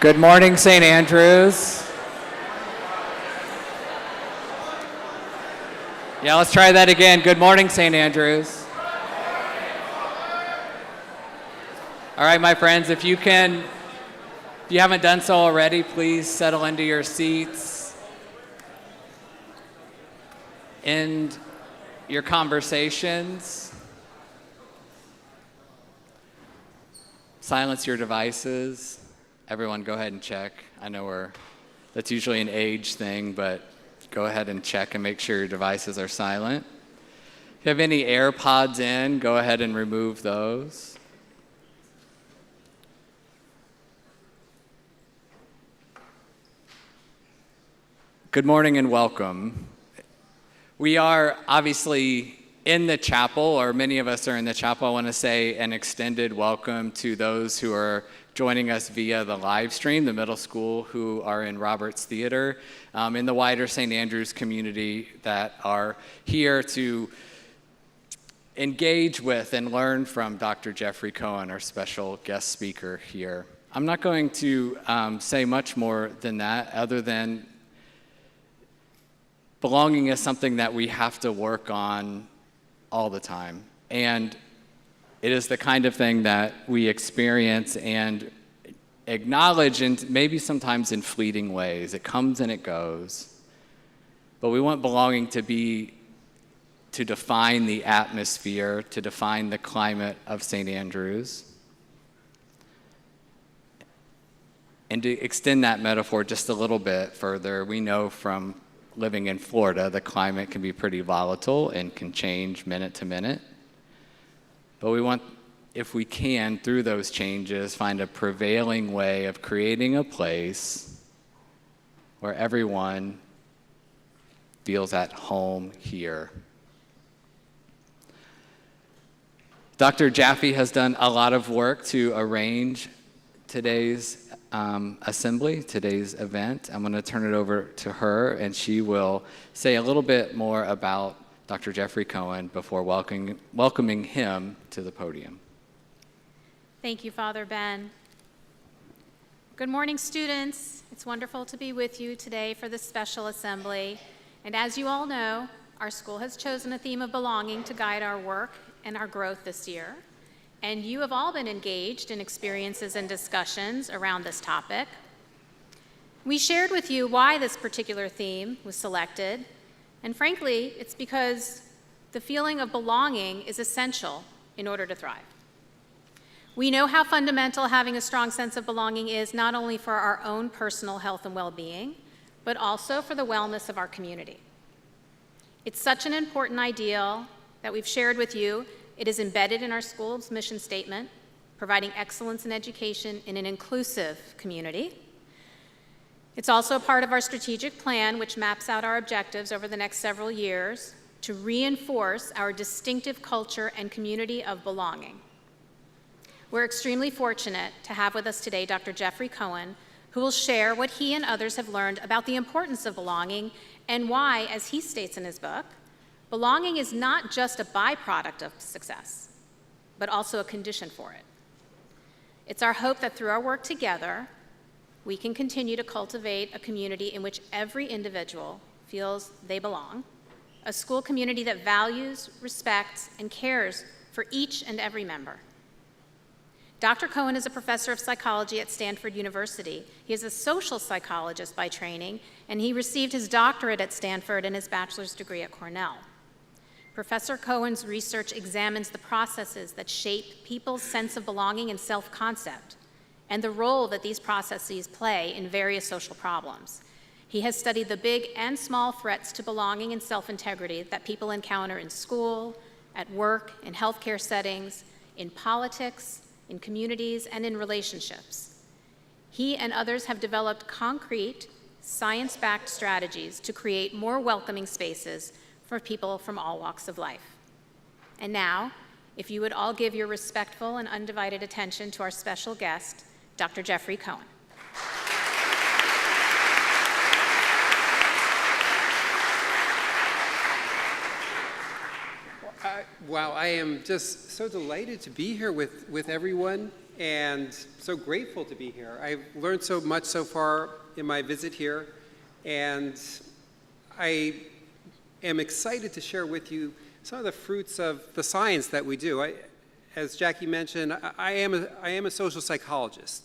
Good morning, St. Andrews. Yeah, let's try that again. Good morning, St. Andrews. All right, my friends, if you haven't done so already, please settle into your seats. End your conversations. Silence your devices. Everyone go ahead and check. I know that's usually an age thing, but go ahead and check and make sure your devices are silent. If you have any AirPods in, go ahead and remove those. Good morning and welcome. We are obviously in the chapel, or many of us are in the chapel. I want to say an extended welcome to those who are joining us via the live stream, the middle school who are in Roberts Theater, in the wider St. Andrews community that are here to engage with and learn from Dr. Geoffrey Cohen, our special guest speaker here. I'm not going to say much more than that, other than belonging is something that we have to work on all the time. And it is the kind of thing that we experience and acknowledge, and maybe sometimes in fleeting ways. It comes and it goes. But we want belonging to define the atmosphere, to define the climate of St. Andrews. And to extend that metaphor just a little bit further, we know from living in Florida, the climate can be pretty volatile and can change minute to minute. But we want, if we can, through those changes, find a prevailing way of creating a place where everyone feels at home here. Dr. Jaffe has done a lot of work to arrange today's assembly, today's event. I'm going to turn it over to her, and she will say a little bit more about Dr. Geoffrey Cohen before welcoming him to the podium. Thank you, Father Ben. Good morning, students. It's wonderful to be with you today for this special assembly. And as you all know, our school has chosen a theme of belonging to guide our work and our growth this year. And you have all been engaged in experiences and discussions around this topic. We shared with you why this particular theme was selected. And frankly, it's because the feeling of belonging is essential in order to thrive. We know how fundamental having a strong sense of belonging is, not only for our own personal health and well-being, but also for the wellness of our community. It's such an important ideal that we've shared with you. It is embedded in our school's mission statement, providing excellence in education in an inclusive community. It's also part of our strategic plan, which maps out our objectives over the next several years to reinforce our distinctive culture and community of belonging. We're extremely fortunate to have with us today Dr. Geoffrey Cohen, who will share what he and others have learned about the importance of belonging and why, as he states in his book, belonging is not just a byproduct of success, but also a condition for it. It's our hope that through our work together, we can continue to cultivate a community in which every individual feels they belong, a school community that values, respects, and cares for each and every member. Dr. Cohen is a professor of psychology at Stanford University. He is a social psychologist by training, and he received his doctorate at Stanford and his bachelor's degree at Cornell. Professor Cohen's research examines the processes that shape people's sense of belonging and self-concept, and the role that these processes play in various social problems. He has studied the big and small threats to belonging and self-integrity that people encounter in school, at work, in healthcare settings, in politics, in communities, and in relationships. He and others have developed concrete, science-backed strategies to create more welcoming spaces for people from all walks of life. And now, if you would all give your respectful and undivided attention to our special guest, Dr. Geoffrey Cohen. Wow, I am just so delighted to be here with everyone. and so grateful to be here. I've learned so much so far in my visit here, and I am excited to share with you some of the fruits of the science that we do. As Jackie mentioned, I am a social psychologist,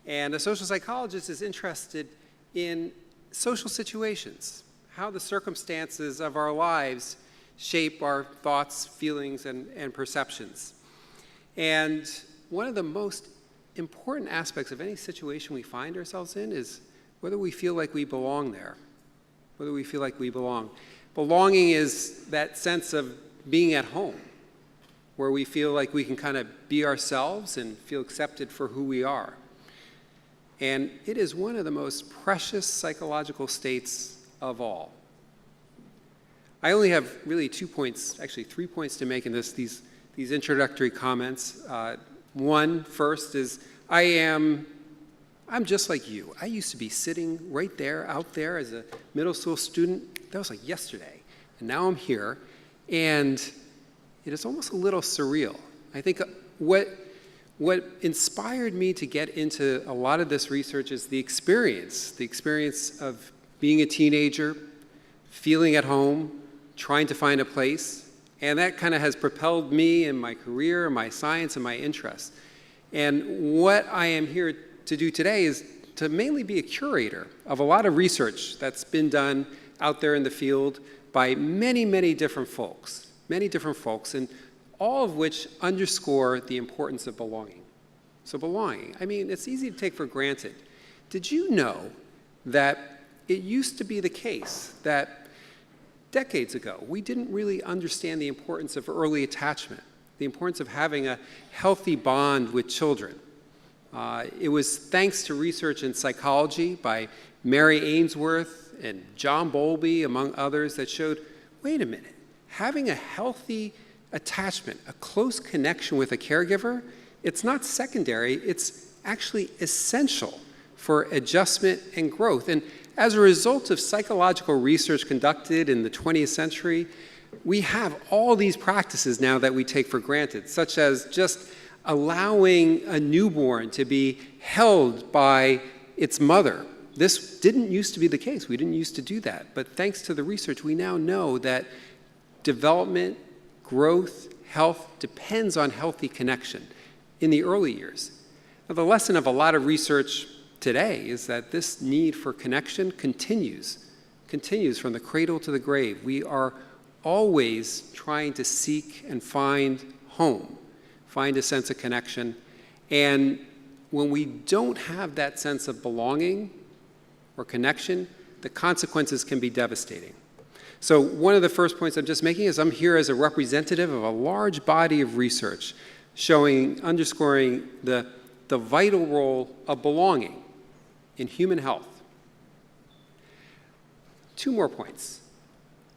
and a social psychologist is interested in social situations, how the circumstances of our lives shape our thoughts, feelings, and perceptions. And one of the most important aspects of any situation we find ourselves in is whether we feel like we belong there, whether we feel like we belong. Belonging is that sense of being at home, where we feel like we can kind of be ourselves and feel accepted for who we are. And it is one of the most precious psychological states of all. I only have really 2 points, actually 3 points to make in these introductory comments. One, first, is I'm just like you. I used to be sitting right there, out there as a middle school student. That was like yesterday. And now I'm here, and it is almost a little surreal. I think what inspired me to get into a lot of this research is the experience of being a teenager, feeling at home, trying to find a place, and that kind of has propelled me in my career, my science, and my interests. And what I am here to do today is to mainly be a curator of a lot of research that's been done out there in the field by many, many different folks, and all of which underscore the importance of belonging. So belonging, I mean, it's easy to take for granted. Did you know that it used to be the case that decades ago, we didn't really understand the importance of early attachment, the importance of having a healthy bond with children? It was thanks to research in psychology by Mary Ainsworth and John Bowlby, among others, that showed, wait a minute, having a healthy attachment, a close connection with a caregiver, it's not secondary, it's actually essential for adjustment and growth. And as a result of psychological research conducted in the 20th century, we have all these practices now that we take for granted, such as just allowing a newborn to be held by its mother. This didn't used to be the case. We didn't used to do that. But thanks to the research, we now know that development, growth, health depends on healthy connection in the early years. Now, the lesson of a lot of research today is that this need for connection continues from the cradle to the grave. We are always trying to seek and find home, find a sense of connection. And when we don't have that sense of belonging or connection, the consequences can be devastating. So one of the first points I'm just making is I'm here as a representative of a large body of research underscoring the vital role of belonging in human health. 2 more points.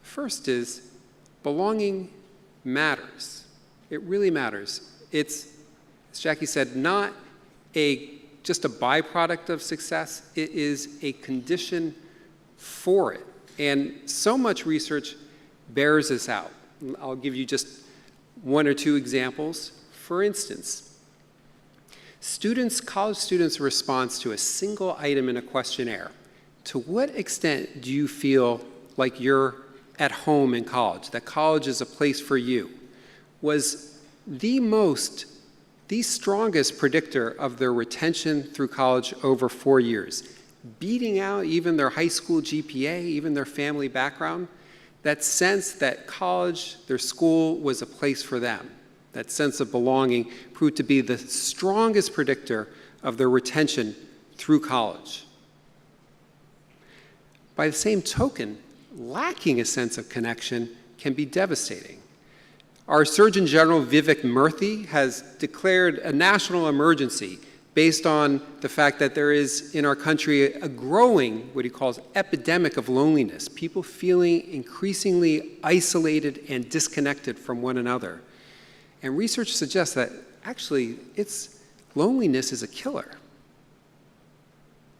First is belonging matters. It really matters. It's, as Jackie said, not just a byproduct of success. It is a condition for it. And so much research bears this out. I'll give you just 1 or 2 examples. For instance, college students' response to a single item in a questionnaire. To what extent do you feel like you're at home in college, that college is a place for you, was the strongest predictor of their retention through college over 4 years, beating out even their high school GPA, even their family background. That sense that college, their school, was a place for them. That sense of belonging proved to be the strongest predictor of their retention through college. By the same token, lacking a sense of connection can be devastating. Our Surgeon General, Vivek Murthy, has declared a national emergency based on the fact that there is in our country a growing, what he calls, epidemic of loneliness, people feeling increasingly isolated and disconnected from one another. And research suggests that actually loneliness is a killer.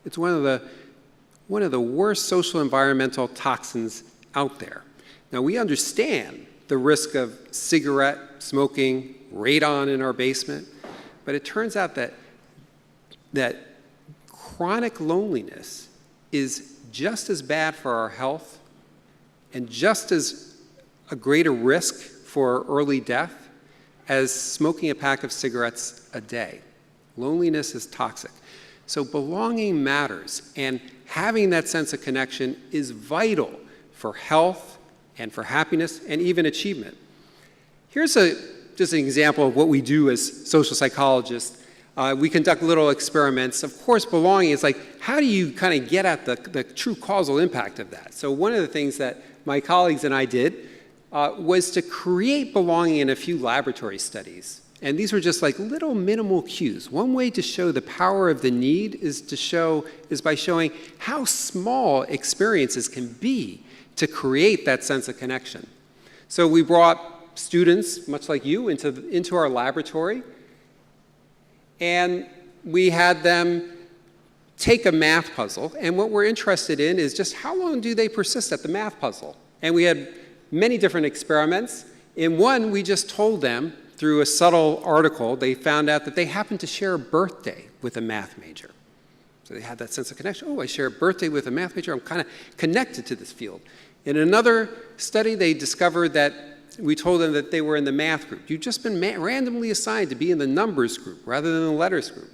It's one of the worst social environmental toxins out there. Now, we understand the risk of cigarette smoking, Raton in our basement, but it turns out that that chronic loneliness is just as bad for our health and just as a greater risk for early death as smoking a pack of cigarettes a day. Loneliness is toxic. So belonging matters, and having that sense of connection is vital for health and for happiness and even achievement. Here's just an example of what we do as social psychologists. We conduct little experiments. Of course, belonging is like, how do you kind of get at the true causal impact of that? So one of the things that my colleagues and I did was to create belonging in a few laboratory studies. And these were just like little minimal cues. One way to show the power of the need is by showing how small experiences can be to create that sense of connection. So we brought students, much like you, into our laboratory, and we had them take a math puzzle, and what we're interested in is just how long do they persist at the math puzzle. And we had many different experiments. In one, we just told them, through a subtle article, they found out that they happened to share a birthday with a math major. So they had that sense of connection. Oh, I share a birthday with a math major. I'm kind of connected to this field. In another study, they discovered that we told them that they were in the math group. You've just been randomly assigned to be in the numbers group rather than the letters group.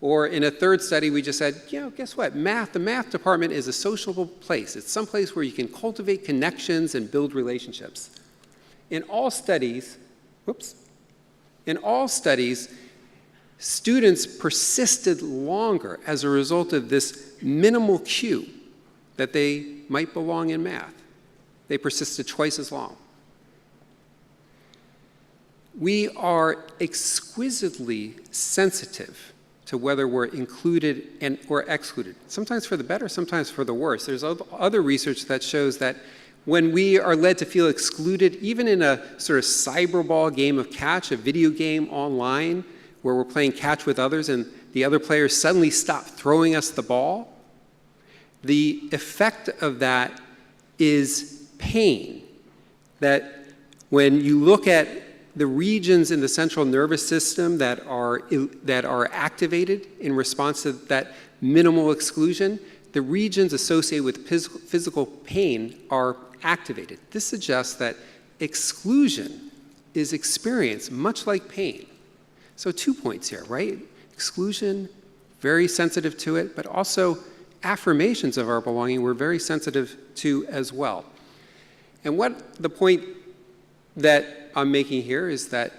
Or in a third study, we just said, guess what? The math department is a sociable place. It's some place where you can cultivate connections and build relationships. In all studies, students persisted longer as a result of this minimal cue that they might belong in math. They persisted twice as long. We are exquisitely sensitive to whether we're included or excluded, sometimes for the better, sometimes for the worse. There's other research that shows that when we are led to feel excluded, even in a sort of cyberball game of catch, a video game online, where we're playing catch with others and the other players suddenly stop throwing us the ball, the effect of that is pain. That when you look at the regions in the central nervous system that are activated in response to that minimal exclusion, the regions associated with physical pain are activated. This suggests that exclusion is experienced much like pain. So 2 points here, right? Exclusion, very sensitive to it, but also affirmations of our belonging we're very sensitive to as well. And the point that I'm making here is that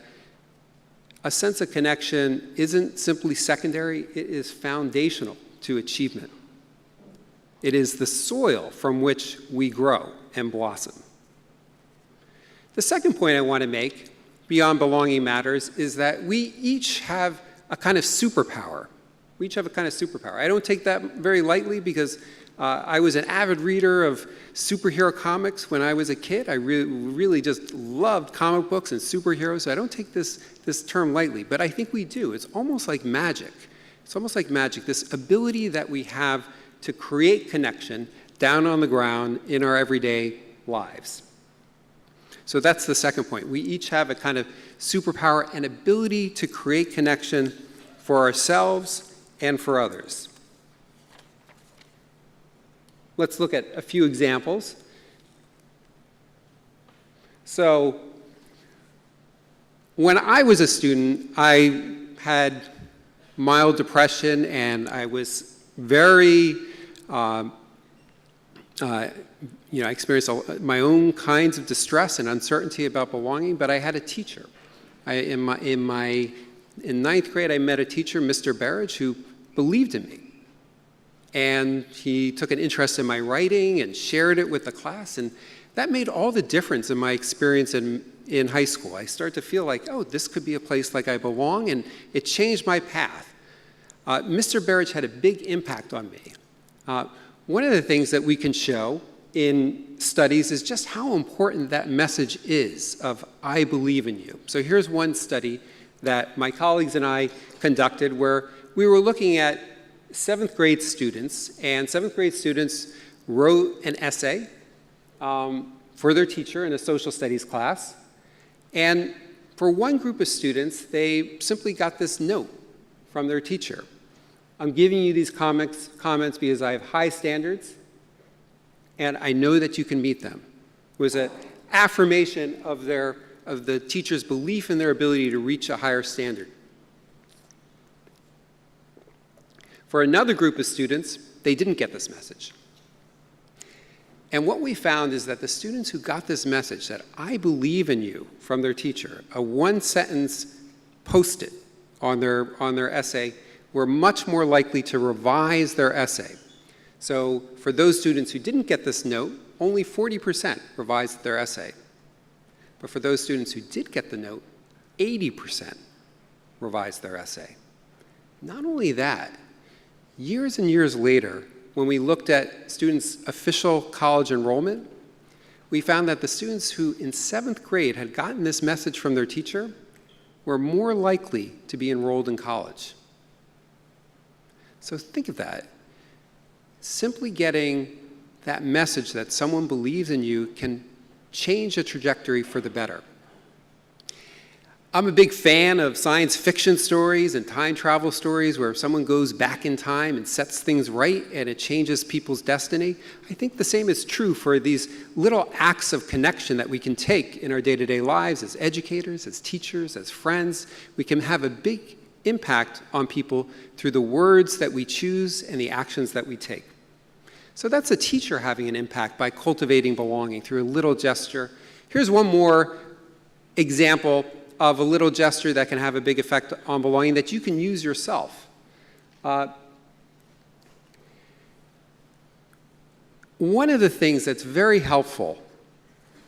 a sense of connection isn't simply secondary, it is foundational to achievement. It is the soil from which we grow and blossom. The second point I want to make, beyond belonging matters, is that we each have a kind of superpower. We each have a kind of superpower. I don't take that very lightly because I was an avid reader of superhero comics when I was a kid. I really just loved comic books and superheroes, so I don't take this term lightly. But I think we do. It's almost like magic. It's almost like magic, this ability that we have to create connection down on the ground in our everyday lives. So that's the second point. We each have a kind of superpower and ability to create connection for ourselves and for others. Let's look at a few examples. So when I was a student, I had mild depression and I was very, I experienced my own kinds of distress and uncertainty about belonging, but I had a teacher. In ninth grade, I met a teacher, Mr. Barrage, who believed in me. And he took an interest in my writing and shared it with the class, and that made all the difference in my experience in high school. I started to feel like, oh, this could be a place like I belong, and it changed my path. Mr. Barrage had a big impact on me. One of the things that we can show in studies is just how important that message is of I believe in you. So here's one study that my colleagues and I conducted where we were looking at 7th grade students, and 7th grade students wrote an essay for their teacher in a social studies class. And for one group of students, they simply got this note from their teacher. I'm giving you these comments because I have high standards, and I know that you can meet them. It was an affirmation of the teacher's belief in their ability to reach a higher standard. For another group of students, they didn't get this message. And what we found is that the students who got this message, that I believe in you, from their teacher, a one-sentence post-it on their essay, were much more likely to revise their essay. So for those students who didn't get this note, only 40% revised their essay. But for those students who did get the note, 80% revised their essay. Not only that, years and years later, when we looked at students' official college enrollment, we found that the students who in 7th grade had gotten this message from their teacher were more likely to be enrolled in college. So think of that. Simply getting that message that someone believes in you can change a trajectory for the better. I'm a big fan of science fiction stories and time travel stories where someone goes back in time and sets things right and it changes people's destiny. I think the same is true for these little acts of connection that we can take in our day-to-day lives as educators, as teachers, as friends. We can have a big impact on people through the words that we choose and the actions that we take. So that's a teacher having an impact by cultivating belonging through a little gesture. Here's one more example of a little gesture that can have a big effect on belonging that you can use yourself. One of the things that's very helpful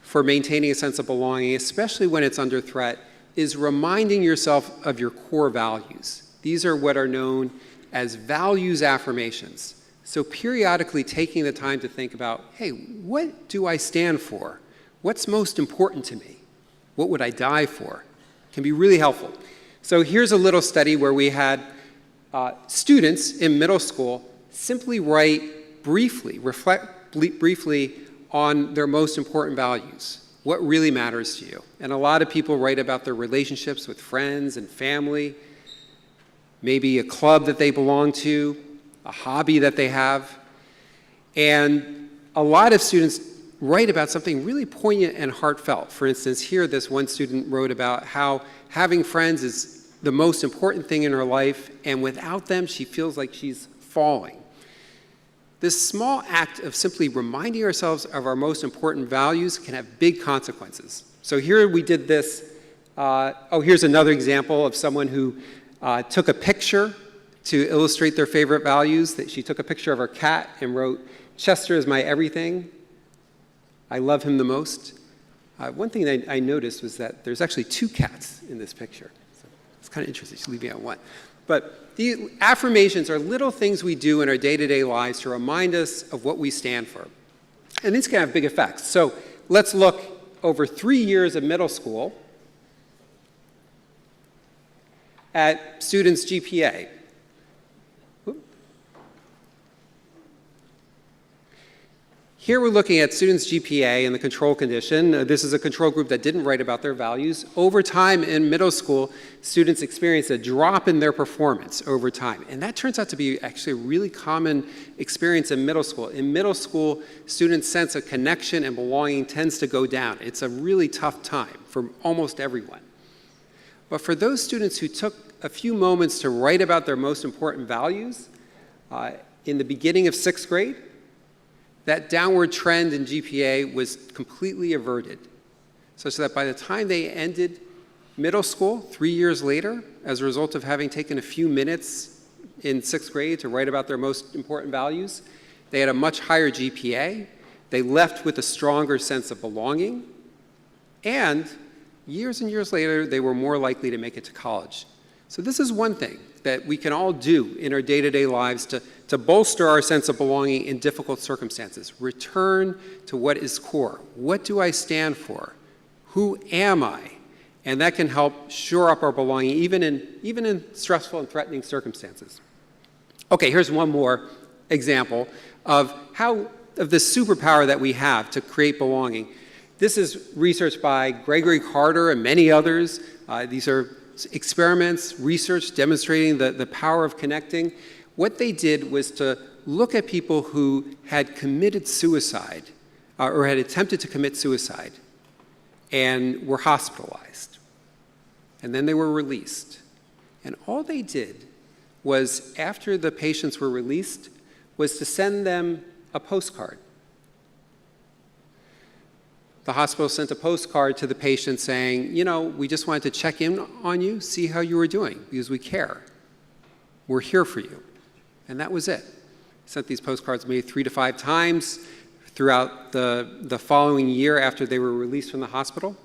for maintaining a sense of belonging, especially when it's under threat, is reminding yourself of your core values. These are what are known as values affirmations. So periodically taking the time to think about, hey, what do I stand for? What's most important to me? What would I die for? Can be really helpful. So here's a little study where we had students in middle school simply write briefly, reflect briefly on their most important values. What really matters to you? And a lot of people write about their relationships with friends and family, maybe a club that they belong to, a hobby that they have. And a lot of students write about something really poignant and heartfelt. For instance, here this one student wrote about how having friends is the most important thing in her life, and without them, she feels like she's falling. This small act of simply reminding ourselves of our most important values can have big consequences. So here we did this. Here's another example of someone who took a picture to illustrate their favorite values. That she took a picture of her cat and wrote, "Chester is my everything. I love him the most." One thing that I noticed was that there's actually 2 cats in this picture. So it's kind of interesting. She's leaving out 1. But these affirmations are little things we do in our day-to-day lives to remind us of what we stand for. And these can have big effects. So let's look over 3 years of middle school at students' GPA. Here we're looking at students' GPA and the control condition. This is a control group that didn't write about their values. Over time in middle school, students experience a drop in their performance over time. And that turns out to be actually a really common experience in middle school. In middle school, students' sense of connection and belonging tends to go down. It's a really tough time for almost everyone. But for those students who took a few moments to write about their most important values, in the beginning of 6th grade, that downward trend in GPA was completely averted, such that by the time they ended middle school 3 years later, as a result of having taken a few minutes in 6th grade to write about their most important values, they had a much higher GPA, they left with a stronger sense of belonging, and years and years later, they were more likely to make it to college. So this is one thing that we can all do in our day-to-day lives to bolster our sense of belonging in difficult circumstances. Return to what is core. What do I stand for? Who am I? And that can help shore up our belonging even in stressful and threatening circumstances. Okay, here's one more example of this superpower that we have to create belonging. This is research by Gregory Carter and many others. These are experiments, research demonstrating the power of connecting. what they did was to look at people who had committed suicide or had attempted to commit suicide and were hospitalized. And then they were released. And all they did was, after the patients were released, was to send them a postcard. The hospital sent a postcard to the patient saying, you know, we just wanted to check in on you, see how you were doing, because we care. We're here for you. And that was it. Sent these postcards maybe 3 to 5 times throughout the following year after they were released from the hospital.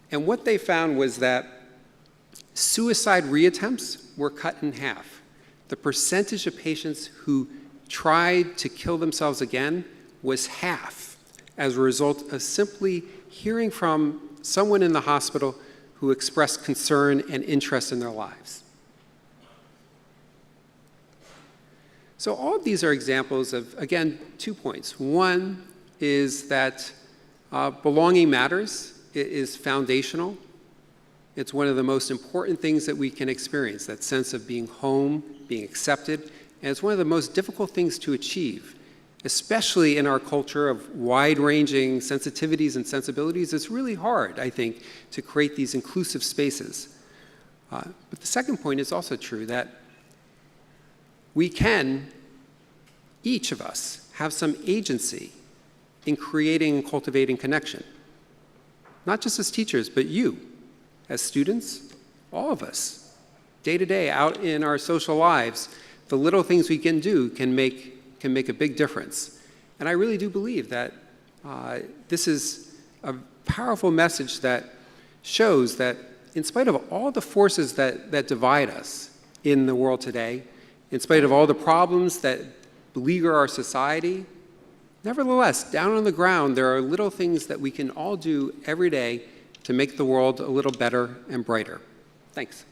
And what they found was that suicide reattempts were cut in half. The percentage of patients who tried to kill themselves again was half as a result of simply hearing from someone in the hospital who expressed concern and interest in their lives. So all of these are examples of, again, 2 points. One is that belonging matters. It is foundational. It's one of the most important things that we can experience, that sense of being home, being accepted, and it's one of the most difficult things to achieve, especially in our culture of wide-ranging sensitivities and sensibilities. It's really hard, I think, to create these inclusive spaces. But the second point is also true, that we can, each of us, have some agency in creating and cultivating connection. Not just as teachers, but you, as students, all of us, day to day, out in our social lives, the little things we can do can make a big difference. And I really do believe that this is a powerful message that shows that in spite of all the forces that divide us in the world today, in spite of all the problems that beleaguer our society, nevertheless, down on the ground, there are little things that we can all do every day to make the world a little better and brighter. Thanks.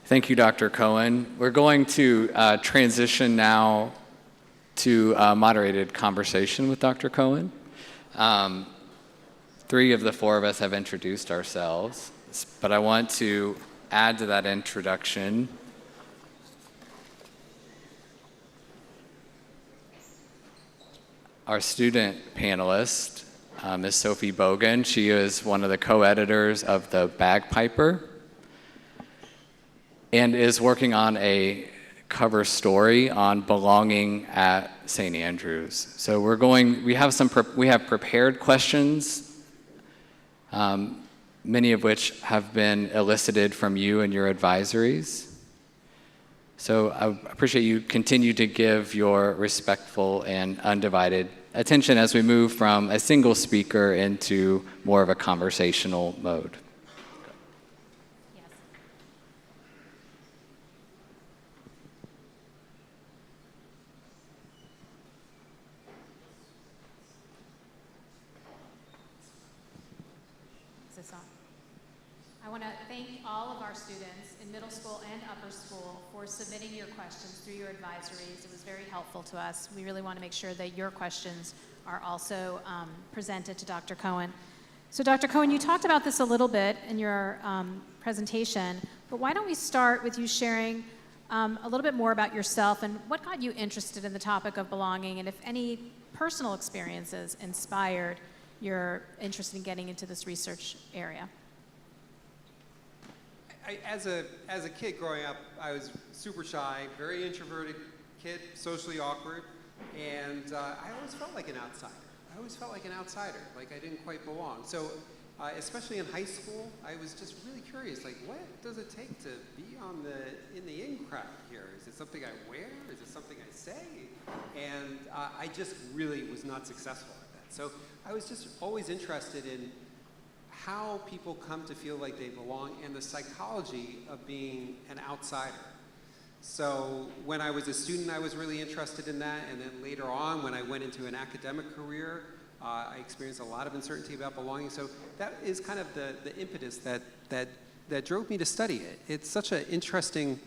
Thank you, Dr. Cohen. We're going to transition now to a moderated conversation with Dr. Cohen. 3 of the 4 of us have introduced ourselves, but I want to add to that introduction our student panelist, Ms. Sophie Bogan. She is one of the co-editors of The Bagpiper and is working on a cover story on belonging at St. Andrews. So we have prepared questions, many of which have been elicited from you and your advisories. So I appreciate you continue to give your respectful and undivided attention as we move from a single speaker into more of a conversational mode. I want to thank all of our students in middle school and upper school for submitting your questions through your advisories. It was very helpful to us. We really want to make sure that your questions are also presented to Dr. Cohen. So Dr. Cohen, you talked about this a little bit in your presentation, but why don't we start with you sharing a little bit more about yourself and what got you interested in the topic of belonging, and if any personal experiences inspired your interest in getting into this research area. As a kid growing up, I was super shy, very introverted kid, socially awkward, and I always felt like an outsider. Like I didn't quite belong. So especially in high school, I was just really curious, like what does it take to be in the in crowd here? Is it something I wear? Is it something I say? And I just really was not successful at that. So I was just always interested in how people come to feel like they belong and the psychology of being an outsider. So when I was a student, I was really interested in that, and then later on, when I went into an academic career, I experienced a lot of uncertainty about belonging. So that is kind of the impetus that drove me to study it. It's such an interesting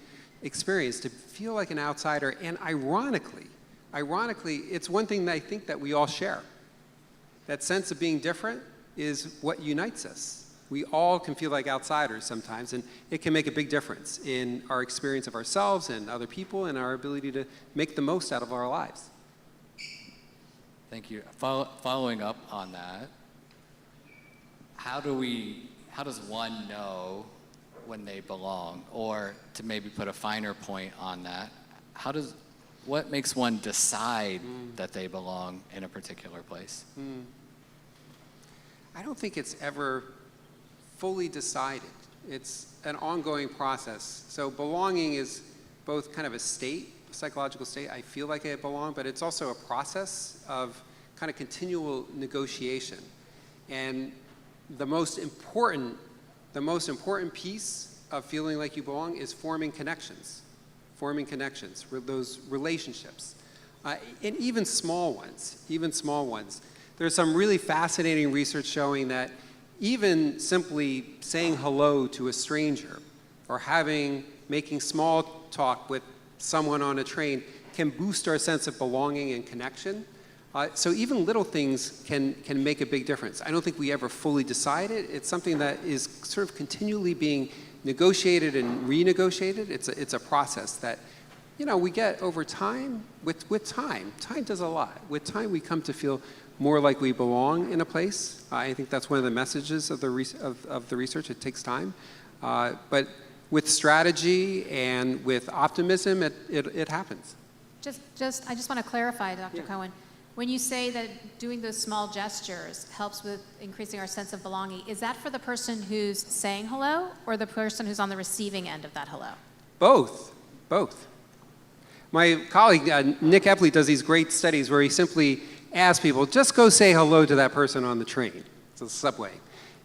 experience to feel like an outsider, and ironically, ironically, it's one thing that I think that we all share. That sense of being different is what unites us. We all can feel like outsiders sometimes, and it can make a big difference in our experience of ourselves and other people and our ability to make the most out of our lives. Thank you. Following up on that, how does one know when they belong? Or to maybe put a finer point on that, what makes one decide that they belong in a particular place? I don't think it's ever fully decided. It's an ongoing process. So belonging is both kind of a state, a psychological state. I feel like I belong, but it's also a process of kind of continual negotiation. And the most important piece of feeling like you belong is forming connections, those relationships, and even small ones. There's some really fascinating research showing that even simply saying hello to a stranger or making small talk with someone on a train can boost our sense of belonging and connection. So even little things can make a big difference. I don't think we ever fully decide it. It's something that is sort of continually being negotiated and renegotiated. It's a process that, we get over time. With time does a lot. With time, we come to feel more like we belong in a place. I think that's one of the messages of the research. It takes time, but with strategy and with optimism, it happens. I just want to clarify, Dr. Cohen. When you say that doing those small gestures helps with increasing our sense of belonging, is that for the person who's saying hello or the person who's on the receiving end of that hello? Both. My colleague, Nick Epley, does these great studies where he simply asks people, just go say hello to that person on the train, the subway.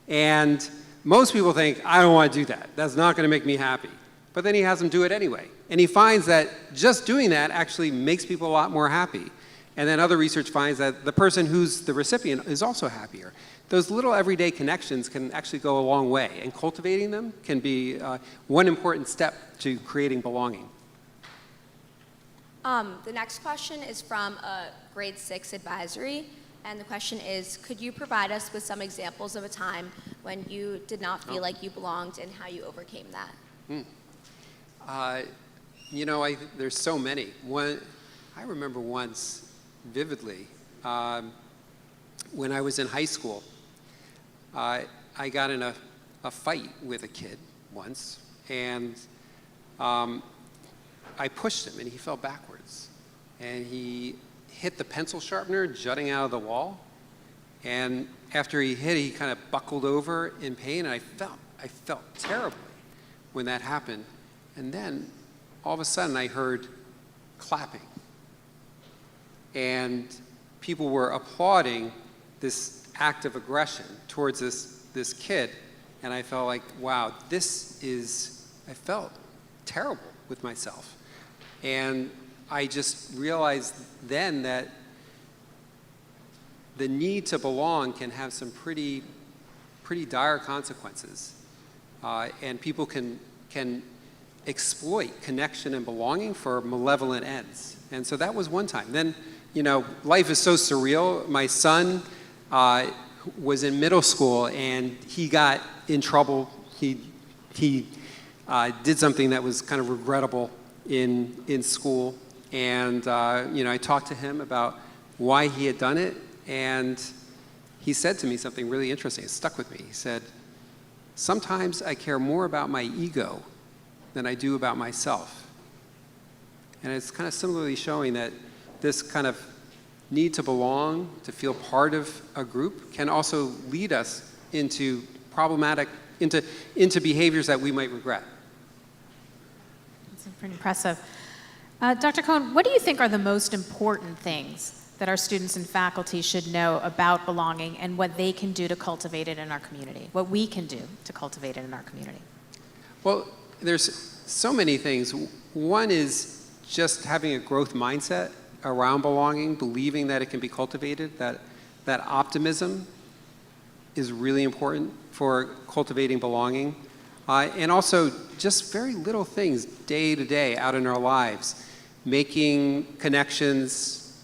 And most people think, I don't want to do that. That's not going to make me happy. But then he has them do it anyway. And he finds that just doing that actually makes people a lot more happy. And then other research finds that the person who's the recipient is also happier. Those little everyday connections can actually go a long way, and cultivating them can be one important step to creating belonging. The next question is from a grade 6 advisory, and the question is, could you provide us with some examples of a time when you did not feel like you belonged and how you overcame that? There's so many. I remember once vividly, when I was in high school, I got in a fight with a kid once, and I pushed him, and he fell backwards. And he hit the pencil sharpener jutting out of the wall, and after he hit it, he kind of buckled over in pain, and I felt terribly when that happened. And then, all of a sudden, I heard clapping. And people were applauding this act of aggression towards this kid. And I felt like, wow, I felt terrible with myself. And I just realized then that the need to belong can have some pretty dire consequences. And people can exploit connection and belonging for malevolent ends. And so that was one time. Then, life is so surreal. My son was in middle school, and he got in trouble. He did something that was kind of regrettable in school. And, I talked to him about why he had done it. And he said to me something really interesting. It stuck with me. He said, sometimes I care more about my ego than I do about myself. And it's kind of similarly showing that this kind of need to belong, to feel part of a group, can also lead us into into behaviors that we might regret. That's pretty impressive. Dr. Cohen, what do you think are the most important things that our students and faculty should know about belonging and what they can do to cultivate it in our community, what we can do to cultivate it in our community? Well, there's so many things. One is just having a growth mindset around belonging, believing that it can be cultivated, that optimism is really important for cultivating belonging. And also just very little things day to day out in our lives. making connections,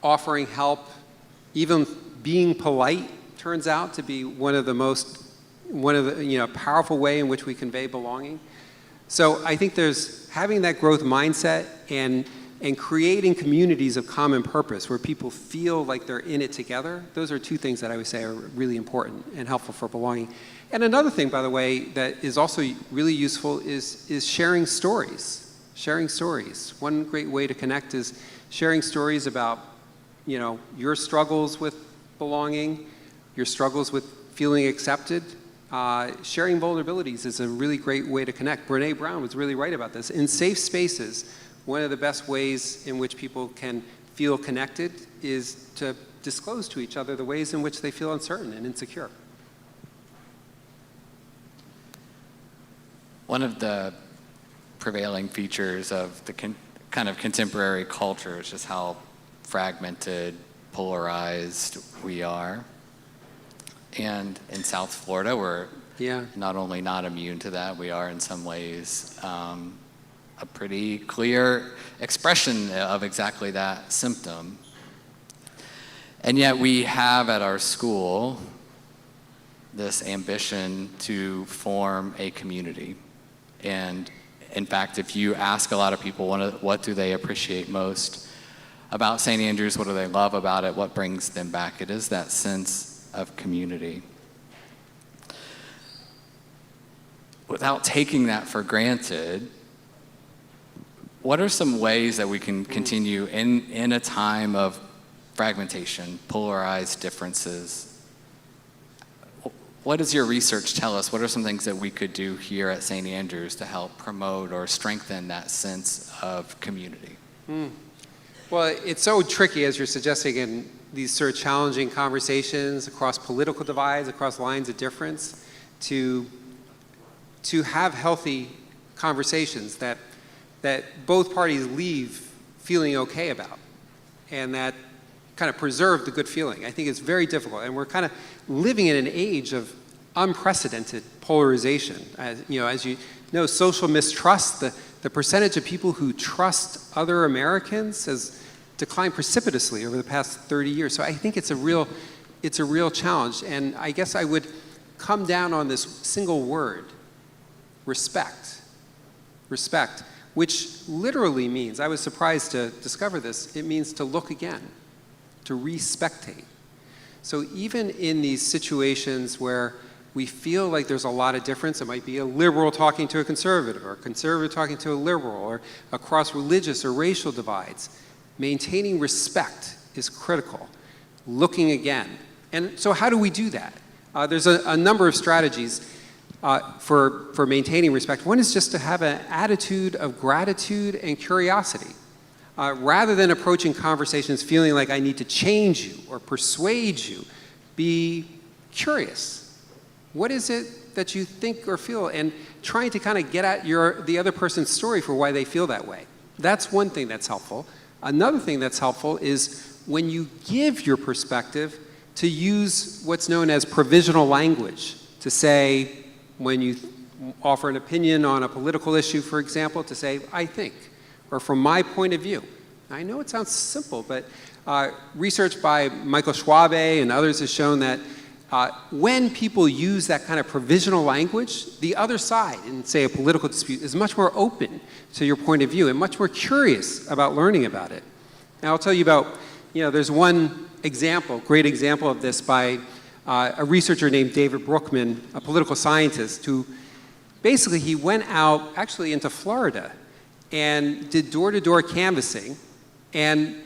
offering help, even being polite turns out to be one of the powerful way in which we convey belonging. So I think there's having that growth mindset and creating communities of common purpose where people feel like they're in it together. Those are two things that I would say are really important and helpful for belonging. And another thing, by the way, that is also really useful is sharing stories. Sharing stories. One great way to connect is sharing stories about, your struggles with belonging, your struggles with feeling accepted. Sharing vulnerabilities is a really great way to connect. Brene Brown was really right about this. In safe spaces, one of the best ways in which people can feel connected is to disclose to each other the ways in which they feel uncertain and insecure. One of the prevailing features of the kind of contemporary culture is just how fragmented, polarized we are. And in South Florida, we're not only not immune to that, we are in some ways a pretty clear expression of exactly that symptom. And yet we have at our school this ambition to form a community. And in fact, if you ask a lot of people what do they appreciate most about St. Andrews, what do they love about it, what brings them back, it is that sense of community. Without taking that for granted, what are some ways that we can continue in a time of fragmentation, polarized differences? What does your research tell us? What are some things that we could do here at St. Andrews to help promote or strengthen that sense of community? Well, it's so tricky, as you're suggesting, in these sort of challenging conversations across political divides, across lines of difference, to have healthy conversations that both parties leave feeling okay about, and that kind of preserve the good feeling. I think it's very difficult, and we're kind of living in an age of unprecedented polarization. As you know, social mistrust, the percentage of people who trust other Americans has declined precipitously over the past 30 years. So I think it's a real challenge, and I guess I would come down on this single word: respect. Respect, which literally means, I was surprised to discover this, it means to look again, to respectate. So even in these situations where we feel like there's a lot of difference, it might be a liberal talking to a conservative, or a conservative talking to a liberal, or across religious or racial divides, maintaining respect is critical. Looking again. And so how do we do that? There's a number of strategies for maintaining respect. One is just to have an attitude of gratitude and curiosity. Rather than approaching conversations feeling like I need to change you or persuade you, be curious. What is it that you think or feel? And trying to kind of get at the other person's story for why they feel that way. That's one thing that's helpful. Another thing that's helpful is when you give your perspective, to use what's known as provisional language. To say, when you offer an opinion on a political issue, for example, to say, I think, or from my point of view. I know it sounds simple, but research by Michael Schwabe and others has shown that when people use that kind of provisional language, the other side, in say a political dispute, is much more open to your point of view and much more curious about learning about it. Now I'll tell you about, there's one example, great example of this by a researcher named David Brookman, a political scientist, who basically he went out actually into Florida and did door-to-door canvassing, and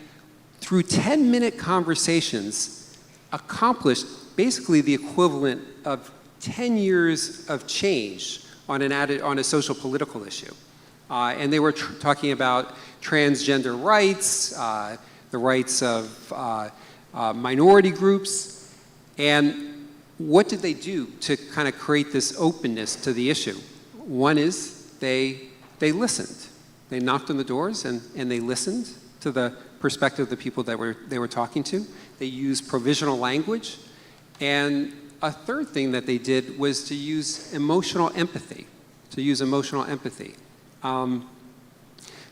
through 10-minute conversations accomplished basically the equivalent of 10 years of change on a social political issue. And they were talking about transgender rights, the rights of minority groups. And what did they do to kind of create this openness to the issue? One is they listened. They knocked on the doors and they listened to the perspective of the people that they were talking to. They used provisional language. And a third thing that they did was to use emotional empathy.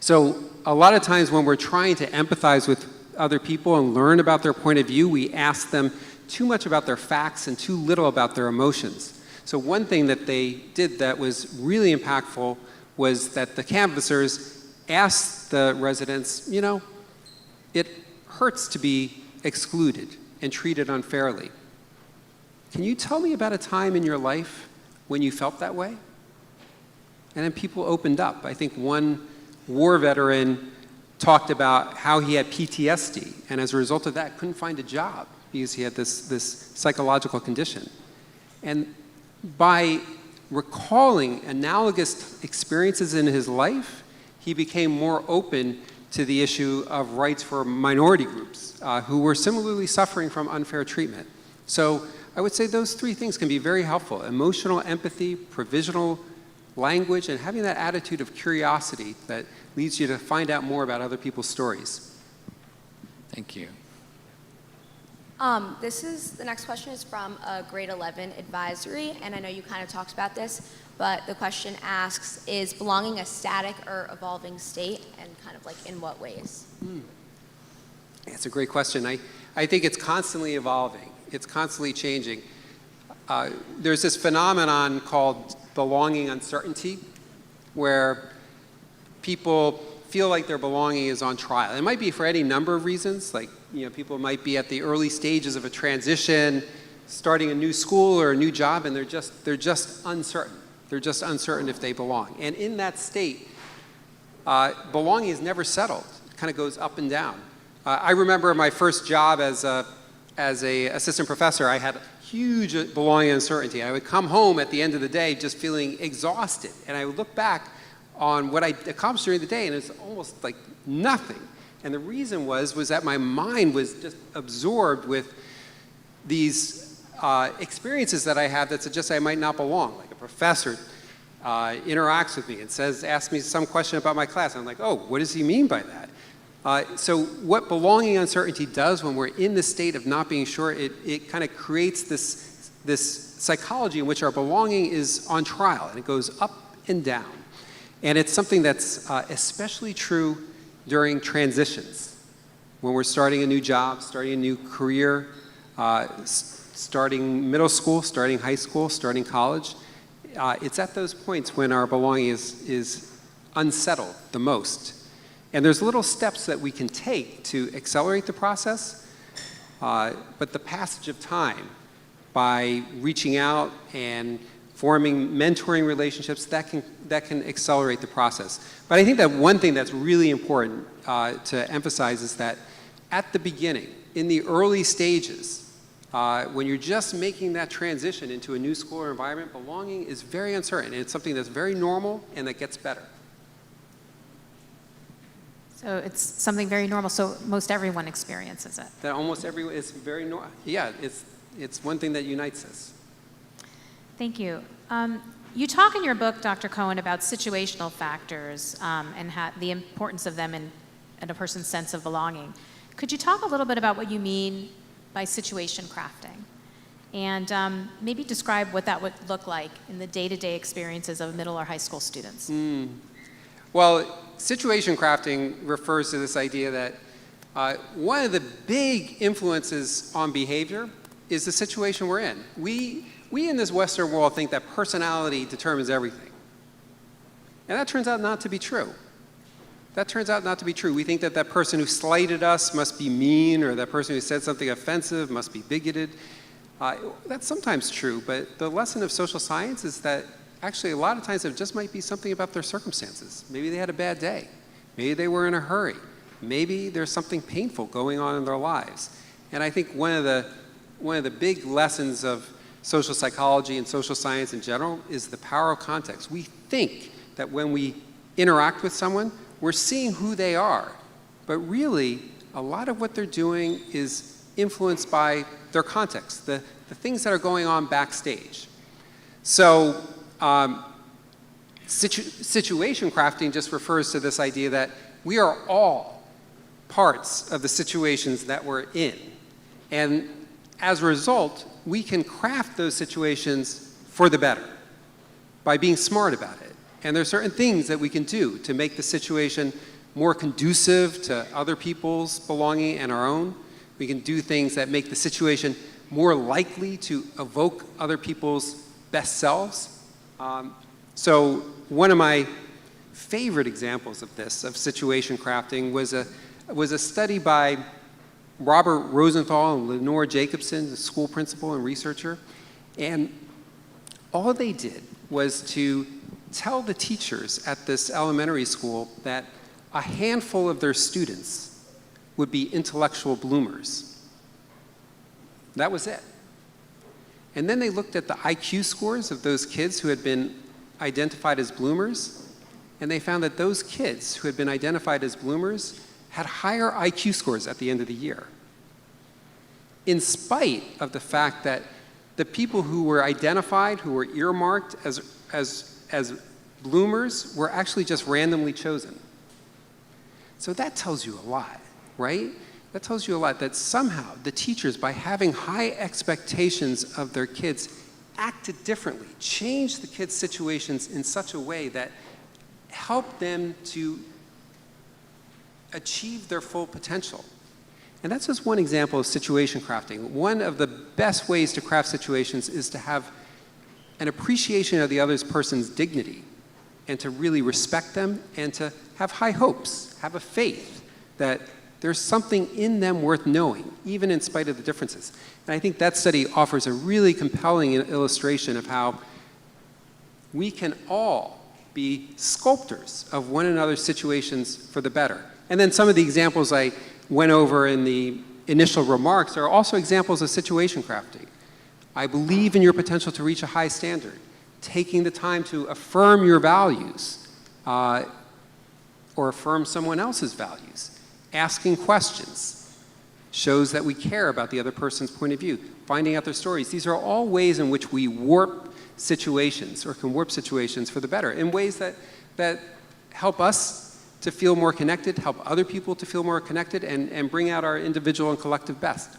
So a lot of times when we're trying to empathize with other people and learn about their point of view, we ask them too much about their facts and too little about their emotions. So one thing that they did that was really impactful was that the canvassers asked the residents, you know, it hurts to be excluded and treated unfairly. Can you tell me about a time in your life when you felt that way? And then people opened up. I think one war veteran talked about how he had PTSD, and as a result of that, couldn't find a job because he had this psychological condition. And by recalling analogous experiences in his life, he became more open to the issue of rights for minority groups who were similarly suffering from unfair treatment. So I would say those three things can be very helpful: emotional empathy, provisional language, and having that attitude of curiosity that leads you to find out more about other people's stories. Thank you. The next question is from a grade 11 advisory, and I know you kind of talked about this, but the question asks, is belonging a static or evolving state, and kind of like in what ways? It's a great question. I think it's constantly evolving. It's constantly changing. There's this phenomenon called belonging uncertainty, where people feel like their belonging is on trial. It might be for any number of reasons, like, you know, people might be at the early stages of a transition, starting a new school or a new job, and they're just uncertain. They're just uncertain if they belong. And in that state, belonging is never settled. It kind of goes up and down. I remember my first job as a assistant professor. I had huge belonging uncertainty. I would come home at the end of the day just feeling exhausted, and I would look back on what I accomplished during the day, and it's almost like nothing. And the reason was that my mind was just absorbed with these experiences that I had that suggest I might not belong. Like a professor interacts with me and asks me some question about my class. I'm like, oh, what does he mean by that? So what belonging uncertainty does when we're in the state of not being sure, it kind of creates this psychology in which our belonging is on trial, and it goes up and down. And it's something that's especially true during transitions, when we're starting a new job, starting a new career, starting middle school, starting high school, starting college. It's at those points when our belonging is unsettled the most. And there's little steps that we can take to accelerate the process, but the passage of time, by reaching out and forming mentoring relationships, that can accelerate the process. But I think that one thing that's really important to emphasize is that at the beginning, in the early stages, when you're just making that transition into a new school or environment, belonging is very uncertain. And it's something that's very normal and that gets better. So it's something very normal. So most everyone experiences it. That almost everyone is very normal. Yeah, it's one thing that unites us. Thank you. You talk in your book, Dr. Cohen, about situational factors and the importance of them in a person's sense of belonging. Could you talk a little bit about what you mean by situation crafting? And maybe describe what that would look like in the day-to-day experiences of middle or high school students. Well, situation crafting refers to this idea that one of the big influences on behavior is the situation we're in. We in this Western world think that personality determines everything. And that turns out not to be true. That turns out not to be true. We think that that person who slighted us must be mean, or that person who said something offensive must be bigoted. That's sometimes true, but the lesson of social science is that actually a lot of times it just might be something about their circumstances. Maybe they had a bad day. Maybe they were in a hurry. Maybe there's something painful going on in their lives. And I think one of the big lessons of social psychology and social science in general is the power of context. We think that when we interact with someone, we're seeing who they are. But really, a lot of what they're doing is influenced by their context, the things that are going on backstage. So situation crafting just refers to this idea that we are all parts of the situations that we're in. And as a result, we can craft those situations for the better by being smart about it. And there are certain things that we can do to make the situation more conducive to other people's belonging and our own. We can do things that make the situation more likely to evoke other people's best selves. So one of my favorite examples of this, of situation crafting, was a study by Robert Rosenthal and Lenore Jacobson, the school principal and researcher. And all they did was to tell the teachers at this elementary school that a handful of their students would be intellectual bloomers. That was it. And then they looked at the IQ scores of those kids who had been identified as bloomers, and they found that those kids who had been identified as bloomers had higher IQ scores at the end of the year, in spite of the fact that the people who were identified, who were earmarked as bloomers, were actually just randomly chosen. So that tells you a lot, right? That tells you a lot, that somehow the teachers, by having high expectations of their kids, acted differently, changed the kids' situations in such a way that helped them to achieve their full potential. And that's just one example of situation crafting. One of the best ways to craft situations is to have an appreciation of the other person's dignity, and to really respect them, and to have high hopes, have a faith that there's something in them worth knowing, even in spite of the differences. And I think that study offers a really compelling illustration of how we can all be sculptors of one another's situations for the better. And then some of the examples I went over in the initial remarks are also examples of situation crafting. I believe in your potential to reach a high standard. Taking the time to affirm your values, or affirm someone else's values. Asking questions shows that we care about the other person's point of view. Finding out their stories. These are all ways in which we warp situations, or can warp situations for the better, in ways that help us to feel more connected, help other people to feel more connected, and bring out our individual and collective best.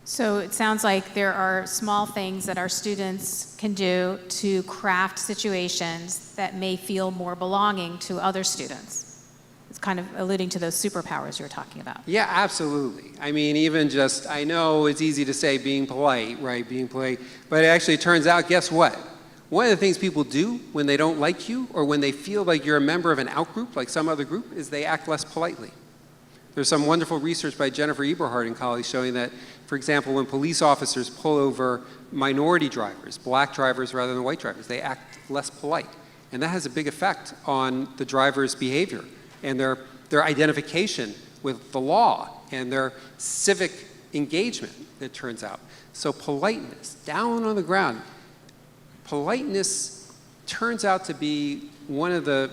So it sounds like there are small things that our students can do to craft situations that may feel more belonging to other students. It's kind of alluding to those superpowers you were talking about. Yeah, absolutely. I mean, even just, I know it's easy to say being polite, right? Being polite. But it actually turns out, guess what? One of the things people do when they don't like you, or when they feel like you're a member of an outgroup, like some other group, is they act less politely. There's some wonderful research by Geoffrey and colleagues showing that, for example, when police officers pull over minority drivers, black drivers rather than white drivers, they act less polite. And that has a big effect on the driver's behavior and their identification with the law and their civic engagement, it turns out. So politeness, down on the ground, politeness turns out to be one of the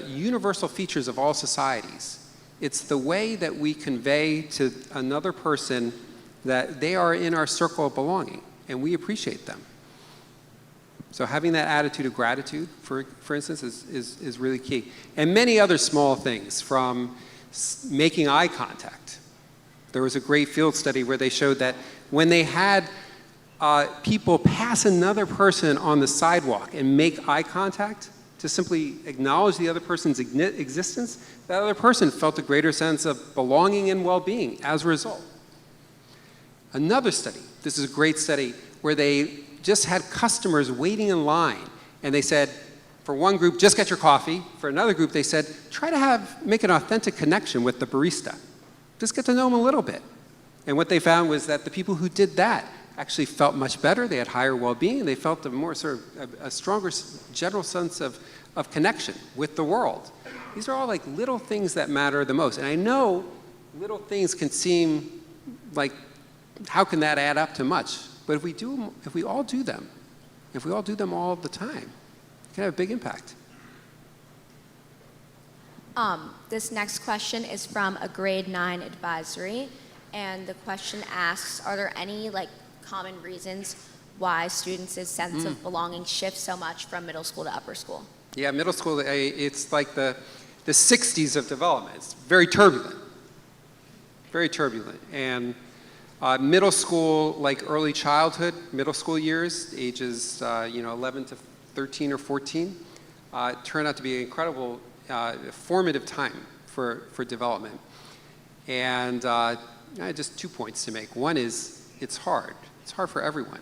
universal features of all societies. It's the way that we convey to another person that they are in our circle of belonging, and we appreciate them. So having that attitude of gratitude, for instance, is really key. And many other small things, from making eye contact. There was a great field study where they showed that when they had people pass another person on the sidewalk and make eye contact, to simply acknowledge the other person's existence, that other person felt a greater sense of belonging and well-being as a result. Another study, this is a great study, where they just had customers waiting in line, and they said, for one group, just get your coffee. For another group, they said, try to make an authentic connection with the barista. Just get to know them a little bit. And what they found was that the people who did that actually felt much better. They had higher well-being, and they felt a more a stronger general sense of connection with the world. These are all like little things that matter the most. And I know little things can seem like, how can that add up to much? But if we all do them all the time, it can have a big impact. This next question is from a grade 9 advisory, and the question asks, are there any common reasons why students' sense of belonging shifts so much from middle school to upper school? Yeah, middle school, it's like the 60s of development. It's very turbulent. Very turbulent. And middle school, like early childhood, middle school years, ages 11 to 13 or 14, turn out to be incredible formative time for development. And just 2 points to make. One is it's hard. It's hard for everyone.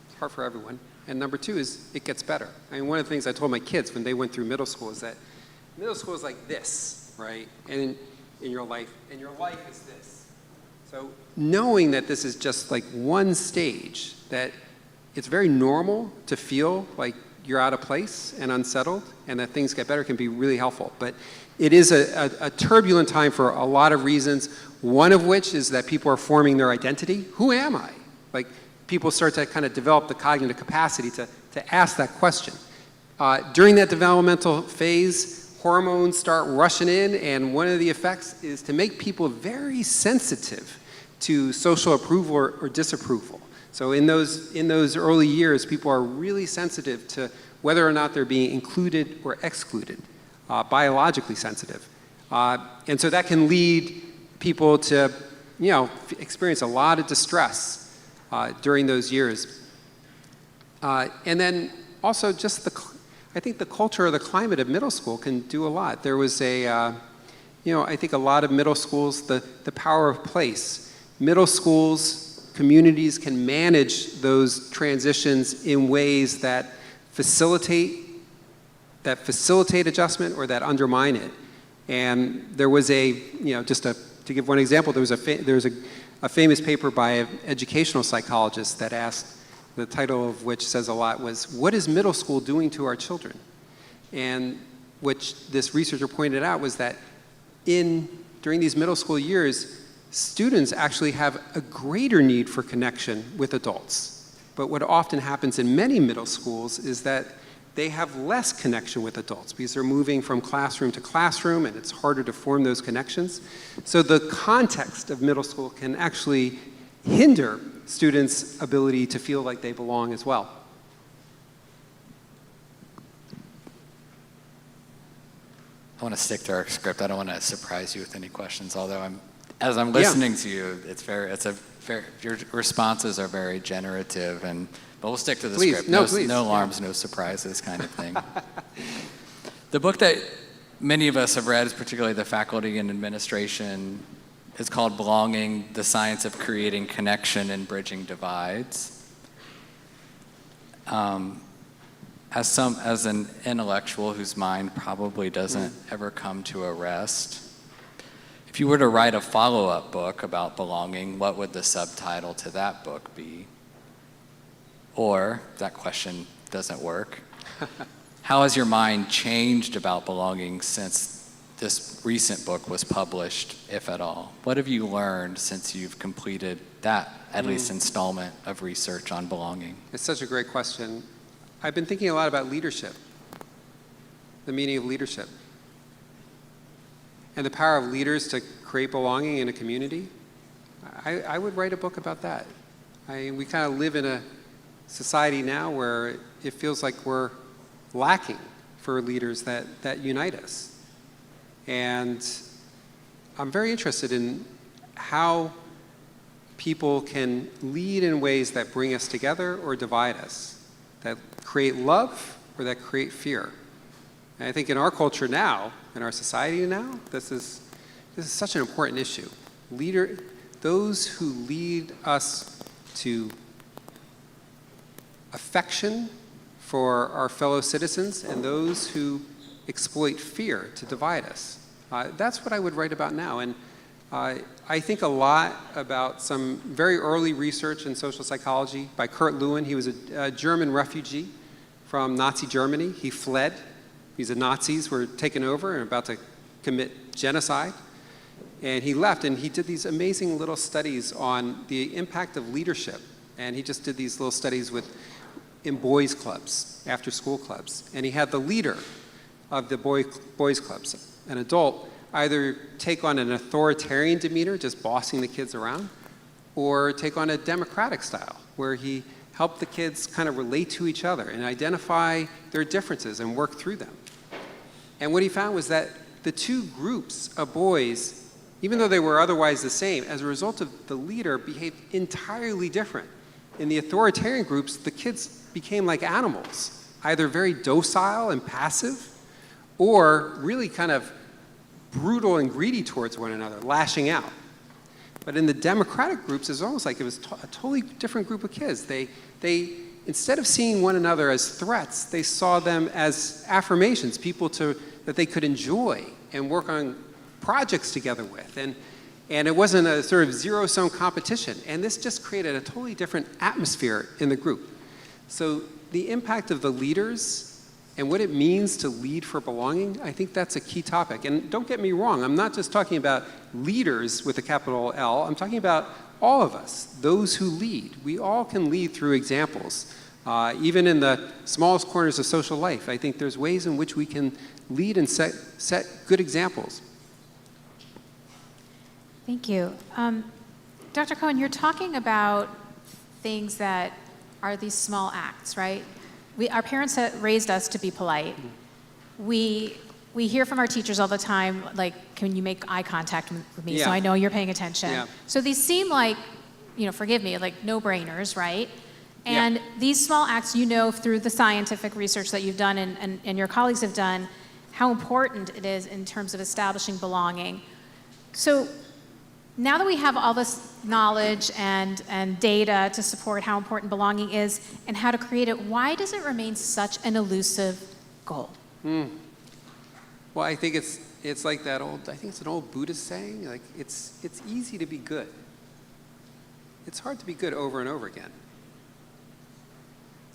It's hard for everyone. And number 2 is it gets better. I mean, one of the things I told my kids when they went through middle school is that middle school is like this, right? And in your life, and your life is this. So knowing that this is just like one stage, that it's very normal to feel like you're out of place and unsettled, and that things get better can be really helpful. But it is a turbulent time for a lot of reasons, one of which is that people are forming their identity. Who am I? Like, people start to kind of develop the cognitive capacity to ask that question. During that developmental phase, hormones start rushing in, and one of the effects is to make people very sensitive to social approval or disapproval. So in those early years, people are really sensitive to whether or not they're being included or excluded, biologically sensitive. And so that can lead people to, experience a lot of distress during those years. And then also just I think the culture or the climate of middle school can do a lot. There was I think a lot of middle schools, the power of place. Middle schools, communities can manage those transitions in ways that facilitate adjustment or that undermine it. And there was to give one example, there was a famous paper by an educational psychologist that asked, the title of which says a lot, was, "What is middle school doing to our children?" And which this researcher pointed out was that during these middle school years, students actually have a greater need for connection with adults. But what often happens in many middle schools is that they have less connection with adults because they're moving from classroom to classroom and it's harder to form those connections. So the context of middle school can actually hinder students' ability to feel like they belong as well. I want to stick to our script. I don't want to surprise you with any questions, although as I'm listening to you, your responses are very generative, but we'll stick to the script. No alarms, no surprises kind of thing. The book that many of us have read, particularly the faculty and administration, is called Belonging: The Science of Creating Connection and Bridging Divides. As an intellectual whose mind probably doesn't ever come to a rest, if you were to write a follow-up book about belonging, what would the subtitle to that book be? Or, if that question doesn't work, how has your mind changed about belonging since this recent book was published, if at all? What have you learned since you've completed that, at least, installment of research on belonging? It's such a great question. I've been thinking a lot about leadership, the meaning of leadership, and the power of leaders to create belonging in a community. I would write a book about that. We kind of live in a society now where it feels like we're lacking for leaders that unite us. And I'm very interested in how people can lead in ways that bring us together or divide us, that create love or that create fear. And I think in our culture now, in our society now, this is such an important issue. Those who lead us to affection for our fellow citizens and those who exploit fear to divide us. That's what I would write about now. And I think a lot about some very early research in social psychology by Kurt Lewin. He was a German refugee from Nazi Germany. He fled. The Nazis were taken over and about to commit genocide. And he left, and he did these amazing little studies on the impact of leadership. And he just did these little studies in boys' clubs, after-school clubs. And he had the leader of the boys' clubs, an adult, either take on an authoritarian demeanor, just bossing the kids around, or take on a democratic style, where he helped the kids kind of relate to each other and identify their differences and work through them. And what he found was that the two groups of boys, even though they were otherwise the same, as a result of the leader, behaved entirely different. In the authoritarian groups, the kids became like animals, either very docile and passive, or really kind of brutal and greedy towards one another, lashing out. But in the democratic groups, it's almost like it was a totally different group of kids. They instead of seeing one another as threats, they saw them as affirmations, people that they could enjoy and work on projects together with. And it wasn't a sort of zero-sum competition. And this just created a totally different atmosphere in the group. So the impact of the leaders and what it means to lead for belonging, I think that's a key topic. And don't get me wrong, I'm not just talking about leaders with a capital L, I'm talking about all of us, those who lead. We all can lead through examples. Even in the smallest corners of social life, I think there's ways in which we can lead and set good examples. Thank you. Dr. Cohen, you're talking about things that are these small acts, right? Our parents raised us to be polite. We hear from our teachers all the time, like, can you make eye contact with me so I know you're paying attention? Yeah. So these seem like, forgive me, like no-brainers, right? And these small acts, through the scientific research that you've done and your colleagues have done, how important it is in terms of establishing belonging. So now that we have all this knowledge and data to support how important belonging is and how to create it, why does it remain such an elusive goal? Well, I think it's like that old, I think it's an old Buddhist saying, like it's easy to be good. It's hard to be good over and over again.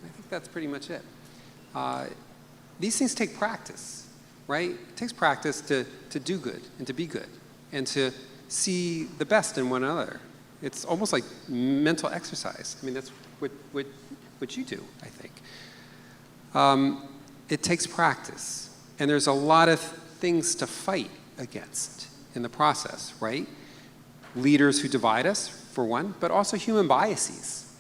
I think that's pretty much it. These things take practice, right? It takes practice to do good and to be good and to see the best in one another. It's almost like mental exercise. I mean, that's what you do, I think. It takes practice. And there's a lot of things to fight against in the process, right? Leaders who divide us, for one, but also human biases.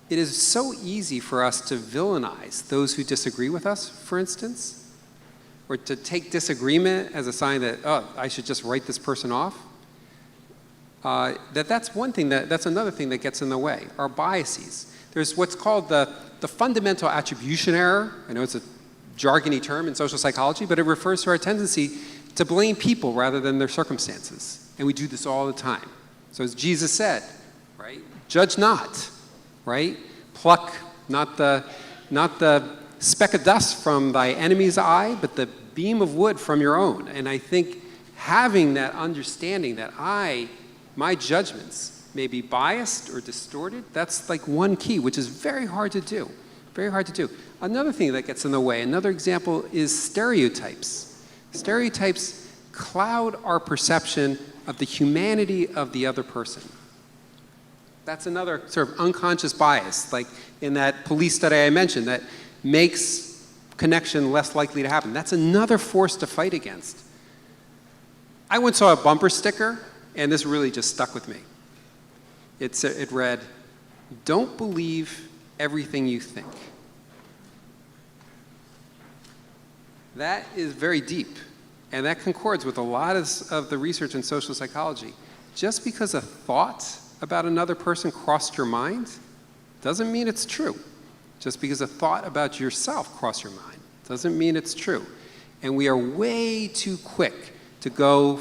It is so easy for us to villainize those who disagree with us, for instance, or to take disagreement as a sign that, oh, I should just write this person off. That's one thing, that's another thing that gets in the way, our biases. There's what's called the fundamental attribution error. I know it's a jargony term in social psychology, but it refers to our tendency to blame people rather than their circumstances. And we do this all the time. So as Jesus said, right, judge not, right? Pluck not the speck of dust from thy enemy's eye, but the beam of wood from your own. And I think having that understanding that my judgments may be biased or distorted, that's like one key, which is very hard to do. Very hard to do. Another thing that gets in the way, another example is stereotypes. Stereotypes cloud our perception of the humanity of the other person. That's another sort of unconscious bias, like in that police study I mentioned, that makes connection less likely to happen. That's another force to fight against. I once saw a bumper sticker, and this really just stuck with me. It read, "Don't believe everything you think." That is very deep, and that concords with a lot of the research in social psychology. Just because a thought about another person crossed your mind doesn't mean it's true. Just because a thought about yourself crossed your mind doesn't mean it's true. And we are way too quick to go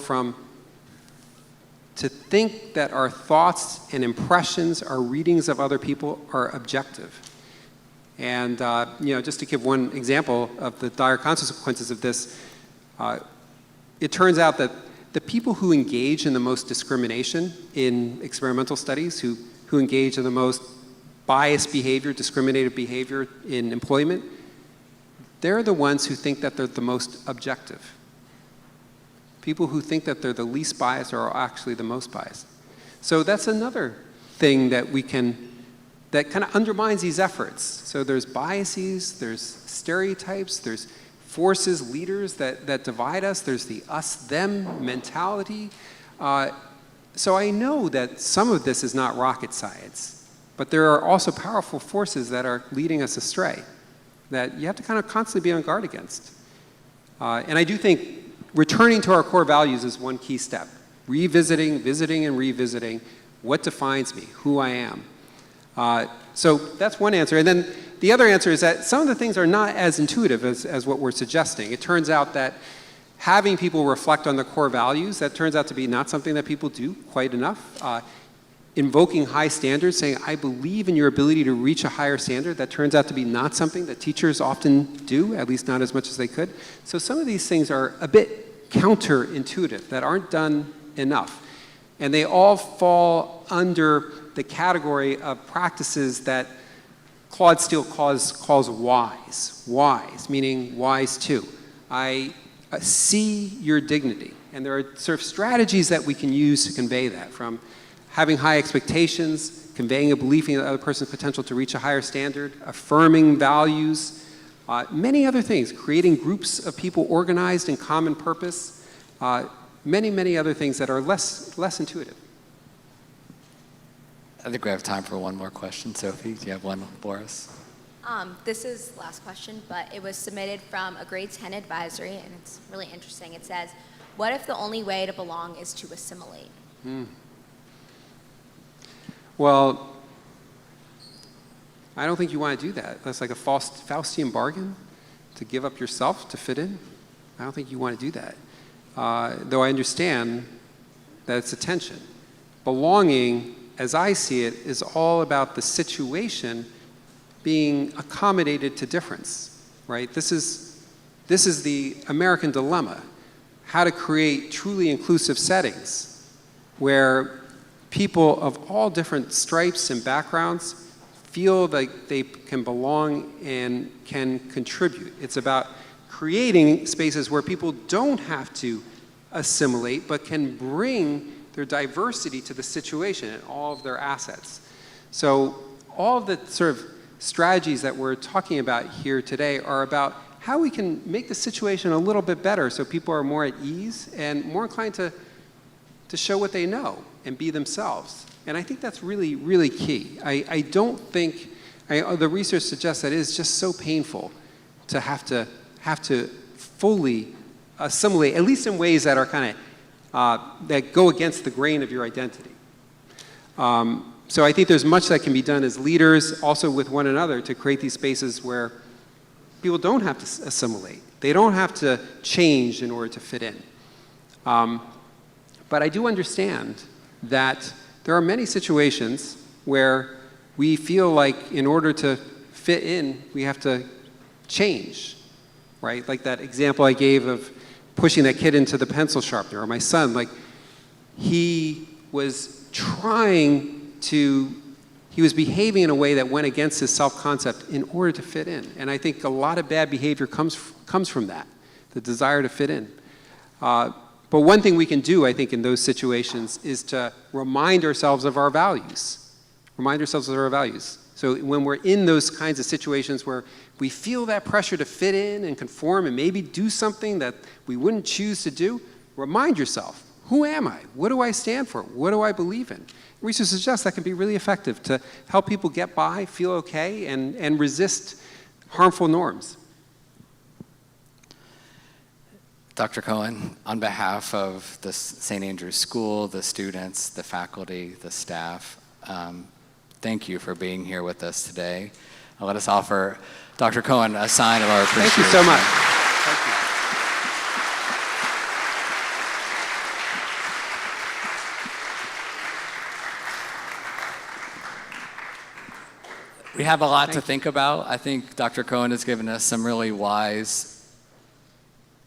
to think that our thoughts and impressions, our readings of other people are objective. And just to give one example of the dire consequences of this, it turns out that the people who engage in the most discrimination in experimental studies, who engage in the most biased behavior, discriminative behavior in employment, they're the ones who think that they're the most objective. People who think that they're the least biased are actually the most biased. So that's another thing that that kind of undermines these efforts. So there's biases, there's stereotypes, there's forces, leaders that divide us, there's the us-them mentality. So I know that some of this is not rocket science, but there are also powerful forces that are leading us astray that you have to kind of constantly be on guard against. And I do think returning to our core values is one key step. Visiting and revisiting what defines me, who I am. So that's one answer. And then the other answer is that some of the things are not as intuitive as what we're suggesting. It turns out that having people reflect on their core values, that turns out to be not something that people do quite enough. Invoking high standards, saying, I believe in your ability to reach a higher standard, that turns out to be not something that teachers often do, at least not as much as they could. So some of these things are a bit counterintuitive, that aren't done enough. And they all fall under the category of practices that Claude Steele calls wise. Wise, meaning wise too. I see your dignity. And there are sort of strategies that we can use to convey that, from having high expectations, conveying a belief in the other person's potential to reach a higher standard, affirming values, many other things, creating groups of people organized in common purpose, many, many other things that are less intuitive. I think we have time for one more question. Sophie, do you have one for us? This is the last question, but it was submitted from a grade 10 advisory, and it's really interesting. It says, what if the only way to belong is to assimilate? Well, I don't think you want to do that. That's like a Faustian bargain, to give up yourself to fit in. I don't think you want to do that. Though I understand that it's a tension. Belonging, as I see it, is all about the situation being accommodated to difference, right? This is the American dilemma, how to create truly inclusive settings where people of all different stripes and backgrounds feel like they can belong and can contribute. It's about creating spaces where people don't have to assimilate, but can bring their diversity to the situation and all of their assets. So all of the sort of strategies that we're talking about here today are about how we can make the situation a little bit better so people are more at ease and more inclined to show what they know and be themselves. And I think that's really, really key. I don't think, the research suggests that it is just so painful to have to fully assimilate, at least in ways that are kind of, that go against the grain of your identity. So I think there's much that can be done as leaders, also with one another, to create these spaces where people don't have to assimilate. They don't have to change in order to fit in. But I do understand that there are many situations where we feel like in order to fit in, we have to change, right? Like that example I gave of pushing that kid into the pencil sharpener, or my son, like he was behaving in a way that went against his self-concept in order to fit in. And I think a lot of bad behavior comes from that, the desire to fit in. But one thing we can do, I think, in those situations is to remind ourselves of our values. Remind ourselves of our values. So when we're in those kinds of situations where we feel that pressure to fit in and conform and maybe do something that we wouldn't choose to do, remind yourself, who am I? What do I stand for? What do I believe in? Research suggests that can be really effective to help people get by, feel okay, and resist harmful norms. Dr. Cohen, on behalf of the St. Andrew's School, the students, the faculty, the staff, thank you for being here with us today. Let us offer Dr. Cohen a sign of our appreciation. Thank you so much. Thank you. We have a lot to think about. I think Dr. Cohen has given us some really wise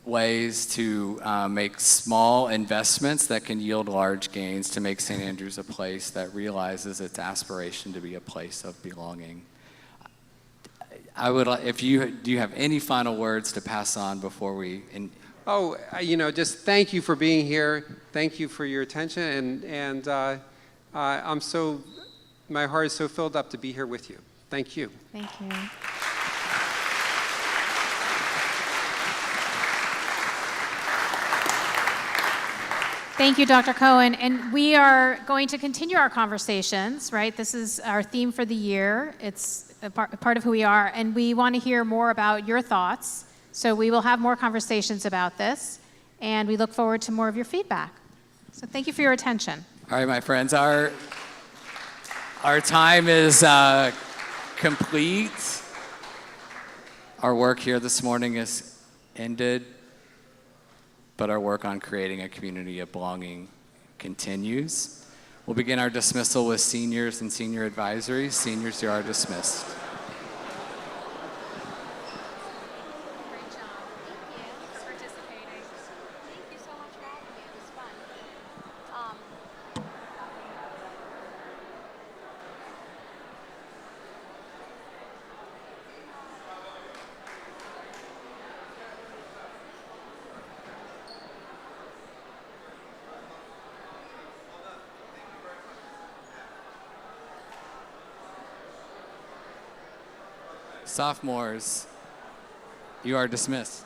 ways to make small investments that can yield large gains to make St. Andrews a place that realizes its aspiration to be a place of belonging. Do you have any final words to pass on before we? Just thank you for being here. Thank you for your attention, and my heart is so filled up to be here with you. Thank you. Thank you. Thank you, Dr. Cohen. And we are going to continue our conversations, right? This is our theme for the year. It's a part of who we are. And we want to hear more about your thoughts. So we will have more conversations about this. And we look forward to more of your feedback. So thank you for your attention. All right, my friends, our time is complete. Our work here this morning is ended, but our work on creating a community of belonging continues. We'll begin our dismissal with seniors and senior advisory. Seniors, you are dismissed. Great job. Thank you for participating. Thank you so much for having me. It was fun. Sophomores, you are dismissed.